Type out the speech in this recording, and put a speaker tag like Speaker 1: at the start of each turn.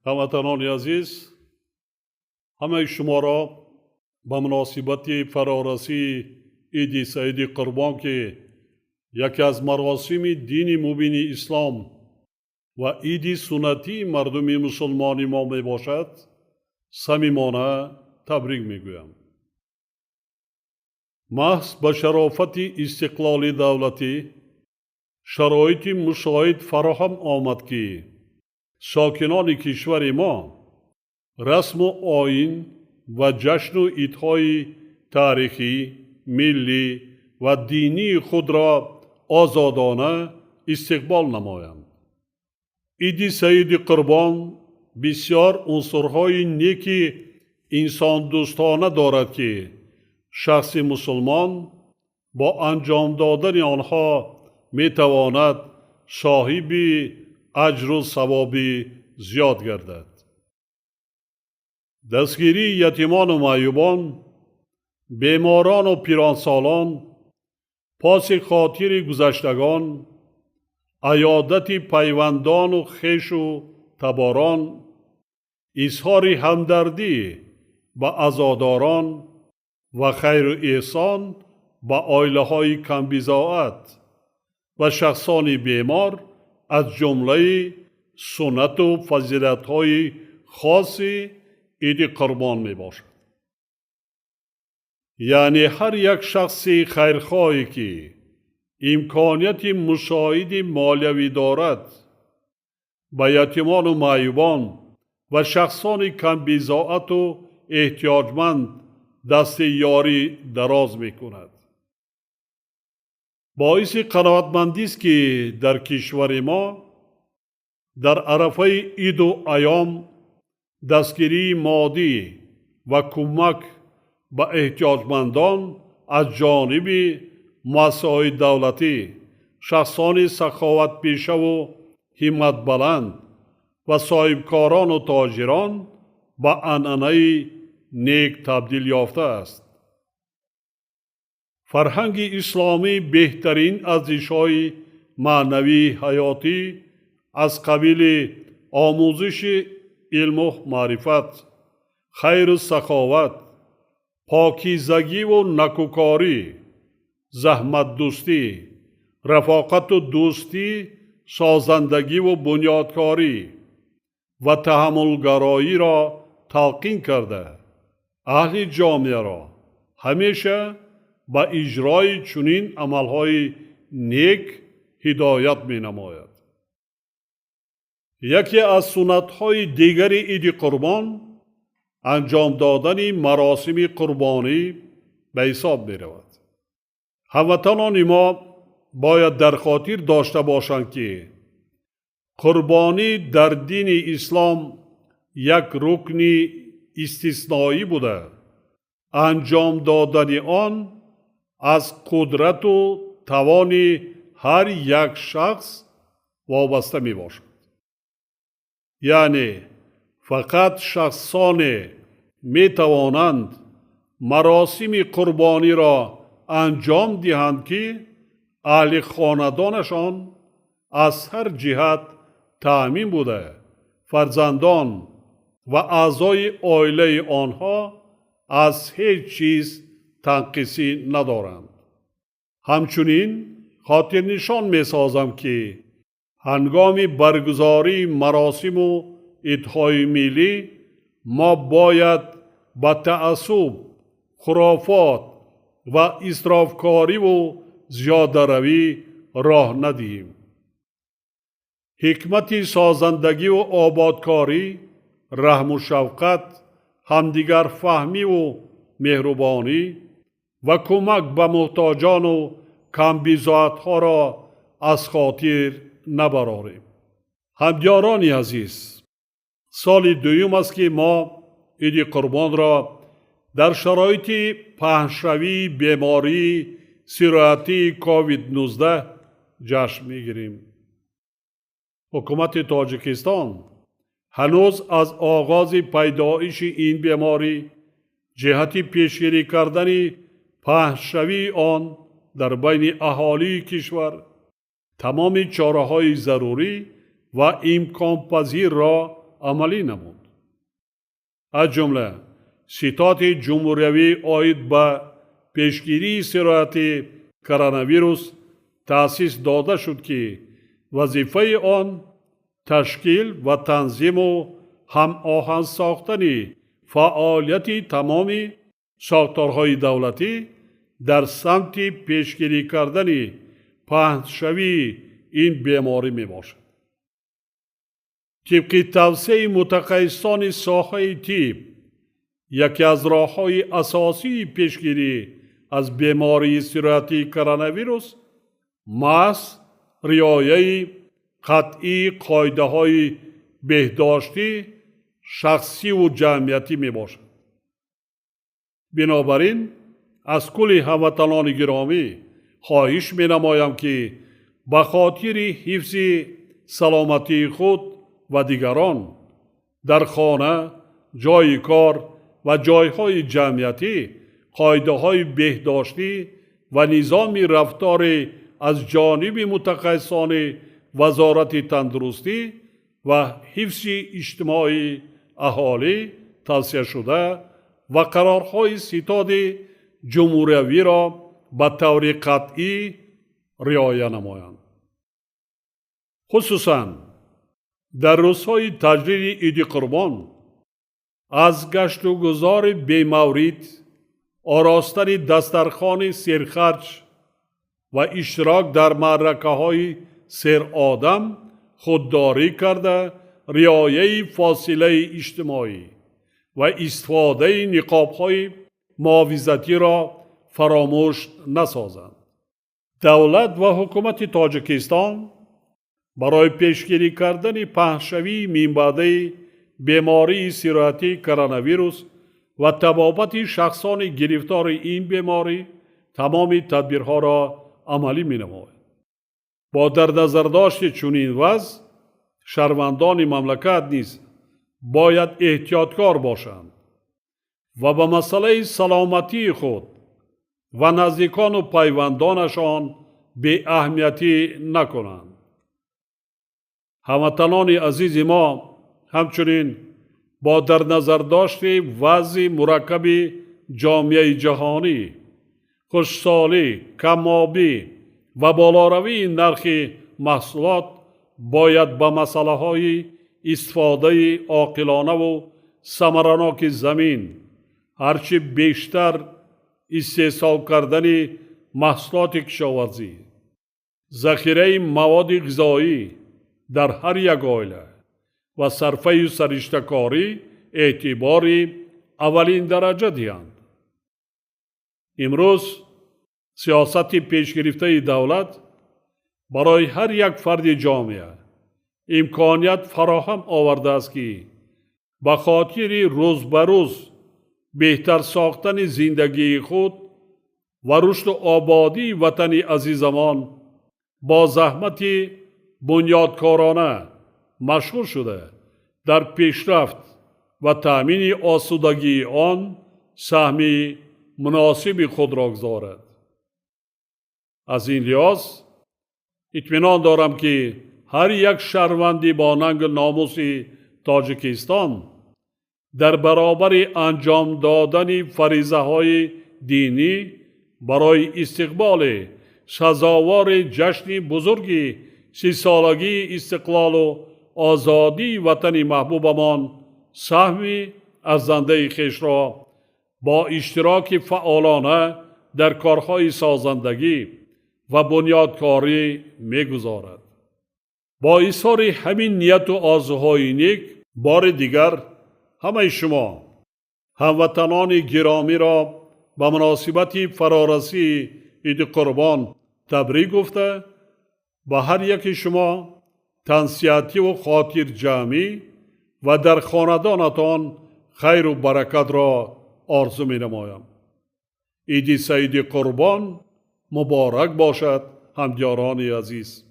Speaker 1: هموطنان عزیز، همه شما را به مناسبت فرارسی عید سعید قربان که یکی از مراسم دین مبین اسلام و عید سنتی مردم مسلمان ما می باشد، صمیمانه تبریک می گویم. محض به شرافت استقلال دولتی شرایط مساعد فراهم آمد که ساکنان کشور ما رسم و آیین و جشن و عیدهای تاریخی، ملی و دینی خود را آزادانه استقبال نمایند. عید سعید قربان بسیار عنصرهای نیک انسان دوستانه دارد که شخص مسلمان با انجام دادن آنها می تواند صاحب اجر و ثواب زیاد گردد. دستگیری یتیمان و معیوبان، بیماران و پیرانسالان، پاس خاطر گذشتگان، عیادت پیوندان و خویش و تباران، اظهار همدردی به عزاداران و خیر و احسان به عائله های کم بضاعت و شخصان بیمار از جمله سنت و فضیلت های خاص عید قربان می باشد. یعنی هر یک شخص خیرخواهی که امکانیت مساعد مالیوی دارد به یتیمان و معیوبان و شخصان کم بضاعت و احتیاجمند دست یاری دراز می کند. باعث قناعتمندی است که در کشور ما در عرفه عید و ایام دستگیری مادی و کمک به احتیاجمندان از جانب مؤسسه‌های دولتی، شخصان سخاوت پیشه و همت بلند و صاحبکاران و تاجران به عنعنه نیک تبدیل یافته است. فرهنگ اسلامی بهترین ارزش‌های معنوی حیاتی از قبیل آموزش علم و معرفت، خیر و سخاوت، پاکیزگی و نکوکاری، زحمت دوستی، رفاقت و دوستی، سازندگی و بنیادکاری و تحملگرایی را تلقین کرده، اهل جامعه را همیشه به اجرای چنین عملهای نیک هدایت می نماید. یکی از سنت‌های دیگر عید قربان انجام دادن مراسم قربانی به حساب می رود. هموطنان ما باید در خاطر داشته باشند که قربانی در دین اسلام یک رکن استثنایی بوده. انجام دادن آن از قدرت و توان هر یک شخص وابسته می باشد. یعنی فقط شخصان می توانند مراسم قربانی را انجام دهند که اهل خاندانشان از هر جهت تأمین بوده، فرزندان و اعضای عائله آنها از هیچ چیز تنقیصی ندارند. همچنین خاطر نشان می سازم که هنگام برگزاری مراسم و عیدهای ملی ما باید با تعصب، خرافات و اسرافکاری و زیاده روی راه ندهیم. حکمت سازندگی و آبادکاری، رحم و شفقت، همدیگر فهمی و مهربانی و کمک به محتاجان و کم بضاعت‌ها را از خاطر نبراریم. همیاران عزیز، سال دوم است که ما عید قربان را در شرایط پهن‌شوی بیماری سرایتی کووید 19 جشن می‌گیریم. حکومت تاجیکستان هنوز از آغاز پیدایش این بیماری جهت پیشگیری کردن پهن‌شوی آن در بین اهالی کشور تمام چاره‌های ضروری و امکان پذیر را عملی نمود. از جمله ستاد جمهوریوی آید به پیشگیری سرایت کرونا ویروس تأسیس داده شد که وظیفه آن تشکیل و تنظیم و هماهنگ ساختن فعالیت تمام ساختارهای دولتی در سمت پیشگیری کردن پهنشوی این بیماری می باشد. طبق توصیه متخصصان ساحه طب، یکی از راه‌های اساسی پیشگیری از بیماری سرایت کرونا ویروس محض رعایت قطعی قاعده‌های بهداشتی شخصی و جمعیتی می باشد. بنابراین از کل هموطنان گرامی خواهش می نمایم که به خاطر حفظ سلامتی خود و دیگران در خانه، جای کار و جایهای جمعیتی قاعده‌های بهداشتی و نظام رفتار از جانب متخصصان وزارت تندرستی و حفظ اجتماعی اهالی توصیه شده و قرارهای ستاد جمهوریوی را به طور قطعی رعایت نمایند. خصوصاً در روزهای تجلیل عید قربان از گشت و گذار بی‌مورد، آراستن دسترخوان سرخرج و اشتراک در معرکه‌های سرآدم خودداری کرده رعایت فاصله اجتماعی و استفاده نقاب‌های محافظتی را فراموش نسازند. دولت و حکومت تاجیکستان برای پیشگیری کردن پهنشوی منبع بیماری سرایت کرونا ویروس و تبابت شخصان گرفتار این بیماری تمام تدبیرها را عملی می نماید. با در نظر داشت چنین وضع شهروندان مملکت نیز باید احتیاطکار باشند و به مسئله سلامتی خود و نزدیکان و پیوندانشان بی اهمیتی نکنند. هموطنان عزیز ما همچنین با در نظر داشت وضع مرکب جامعه جهانی، خشکسالی، کم‌آبی و بالاروی نرخ محصولات باید به مسئله‌های استفاده عاقلانه و ثمرناک زمین هرچه بیشتر استحصال کردن محصولات کشاورزی، ذخیره مواد غذایی در هر یک عائله و صرفه و سرشته‌کاری اعتبار اولین درجه دهند. امروز سیاست پیشگرفته دولت برای هر یک فرد جامعه امکانیت فراهم آورده است که به خاطر روز به روز بهتر ساختن زندگی خود و رشد و آبادی وطن عزیزمان با زحمت بنیادکارانه مشغول شده در پیشرفت و تأمین آسودگی آن سهم مناسب خود را گذارد. از این لحاظ اطمینان دارم که هر یک شهروندی با ننگ ناموس تاجیکستان در برابر انجام دادن فریضه های دینی برای استقبال سزاوار جشن بزرگ 30 سالگی استقلال و آزادی وطن محبوبمان سهم ارزنده خویش را با اشتراک فعالانه در کارهای سازندگی و بنیادکاری می‌گذارد. با ایثار همین نیت و آرزوهای نیک بار دیگر همه شما هموطنان گرامی را به مناسبت فرارسی عید قربان تبریک گفته به هر یک شما تنصیحاتی و خاطر جمعی و در خاندانتان خیر و برکت را آرزو می نمایم. عید سعید قربان مبارک باشد همدیاران عزیز.